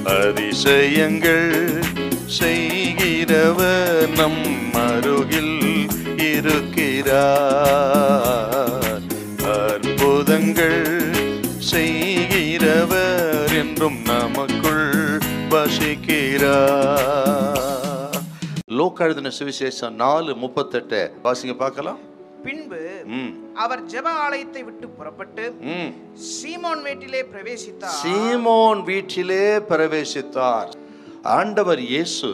அதிசயங்கள் செய்கிறவர் நம் அருகில் இருக்கிறார். அற்புதங்கள் செய்கிறவர் என்றும் நமக்குள் வசிக்கிறார். லூக்கா எழுதின சுவிசேஷம் 4:38 வாசிங்க பார்க்கலாம். பின்பு அவர் ஜெப ஆலயத்தை விட்டு புறப்பட்டு சீமோன் வீட்டிலே பிரவேசித்தார். சீமோன் வீட்டிலே பிரவேசித்தார். ஆண்டவர் இயேசு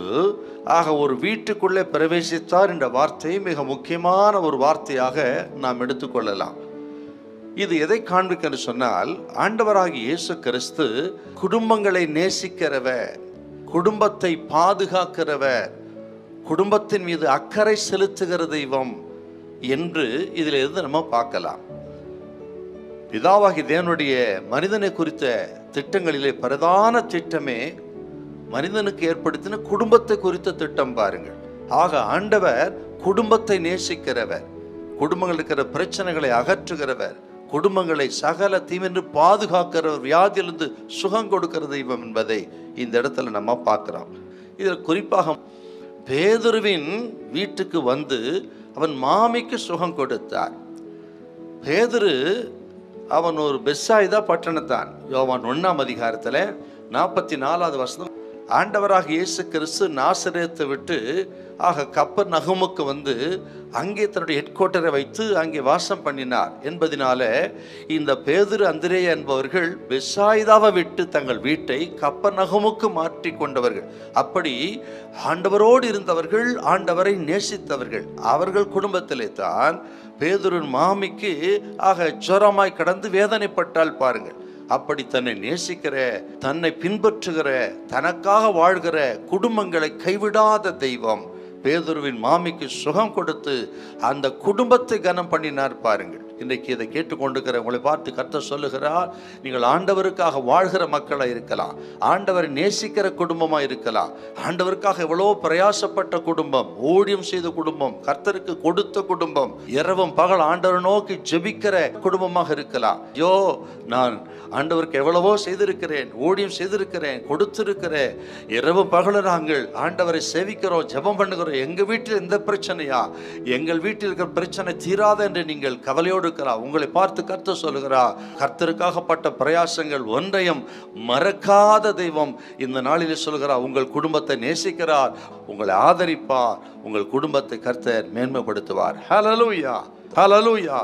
ஆக ஒரு வீட்டுக்குள்ளே பிரவேசித்தார் என்ற வார்த்தை மிக முக்கியமான ஒரு வார்த்தையாக நாம் எடுத்துக்கொள்ளலாம். இது எதை காண்பிக்க சொன்னால், ஆண்டவராகிய இயேசு கிறிஸ்து குடும்பங்களை நேசிக்கிறவர், குடும்பத்தை பாதுகாக்கிறவர், குடும்பத்தின் மீது அக்கறை செலுத்துகிற தெய்வம் என்று இதில் இருந்து நம்ம பார்க்கலாம். பிதாவாகி தேவனுடைய மனிதனை குறித்த திட்டங்களிலே பிரதான திட்டமே மனிதனுக்கு ஏற்படுத்தின குடும்பத்தை குறித்த திட்டம் பாருங்கள். ஆக ஆண்டவர் குடும்பத்தை நேசிக்கிறவர், குடும்பங்கள் இருக்கிற பிரச்சனைகளை அகற்றுகிறவர், குடும்பங்களை சகல தீமென்று பாதுகாக்கிறவர், வியாதியிலிருந்து சுகம் கொடுக்கிற தெய்வம் என்பதை இந்த இடத்துல நம்ம பார்க்கிறோம். இதில் குறிப்பாக பேதுருவின் வீட்டுக்கு வந்து அவன் மாமிக்கு சுகம் கொடுத்தார். பேதுரு அவன் ஒரு பெத்சாயிதா பட்டணத்தான். யோவான் 1ஆம் அதிகாரத்தில் 44வது வசனம், ஆண்டவராக இயேசு கிறிஸ்து நாசரேத்தை விட்டு கப்பர்நகூமுக்கு வந்து அங்கே தன்னுடைய ஹெட் குவார்ட்டரை வைத்து அங்கே வாசம் பண்ணினார் என்பதனால இந்த பேதுரு அந்திரேயா என்பவர்கள் பெத்சாயிதாவை விட்டு தங்கள் வீட்டை கப்பர்நகூமுக்கு மாற்றி கொண்டவர்கள். அப்படி ஆண்டவரோடு இருந்தவர்கள், ஆண்டவரை நேசித்தவர்கள். அவர்கள் குடும்பத்திலே தான் பேதுருவின் மாமிக்கு ஜுரமாய் கடந்து வேதனைப்பட்டால் பாருங்கள். அப்படி தன்னை நேசிக்கிற, தன்னை பின்பற்றுகிற, தனக்காக வாழ்கிற குடும்பங்களை கைவிடாத தெய்வம் பேதுருவின் மாமிக்கு சுகம் கொடுத்து அந்த குடும்பத்தை கனம் பண்ணினார் பாருங்கள். இன்றைக்கு இதை கேட்டுக்கொண்டிருக்கிற உங்களை பார்த்து கர்த்தர் சொல்லுகிறார், நீங்கள் ஆண்டவருக்காக வாழ்கிற மக்களாக இருக்கலாம், ஆண்டவரை நேசிக்கிற குடும்பமாக இருக்கலாம், ஆண்டவருக்காக எவ்வளோ பிரயாசப்பட்ட குடும்பம், ஊழியம் செய்த குடும்பம், கர்த்தருக்கு கொடுத்த குடும்பம், இரவும் பகல் ஆண்டவரை நோக்கி ஜெபிக்கிற குடும்பமாக இருக்கலாம். ஐயோ, நான் ஆண்டவருக்கு எவ்வளவோ செய்திருக்கிறேன், ஊழியம் செய்திருக்கிறேன், கொடுத்திருக்கிறேன், இரவு பகல நாங்கள் ஆண்டவரை சேவிக்கிறோம், ஜெபம் பண்ணுகிறோம், எங்கள் வீட்டில் எந்த பிரச்சனையா, எங்கள் வீட்டில் இருக்கிற பிரச்சனை தீராத என்று நீங்கள் கவலையோடு இருக்கிறார். உங்களை பார்த்து கர்த்தர் சொல்லுகிறார், கர்த்தருக்காகப்பட்ட பிரயாசங்கள் ஒன்றையும் மறக்காத தெய்வம் இந்த நாளில் சொல்கிறார். உங்கள் குடும்பத்தை நேசிக்கிறார், உங்களை ஆதரிப்பார், உங்கள் குடும்பத்தை கர்த்தர் மேன்மைப்படுத்துவார். ஹல்லேலூயா, ஹல்லேலூயா.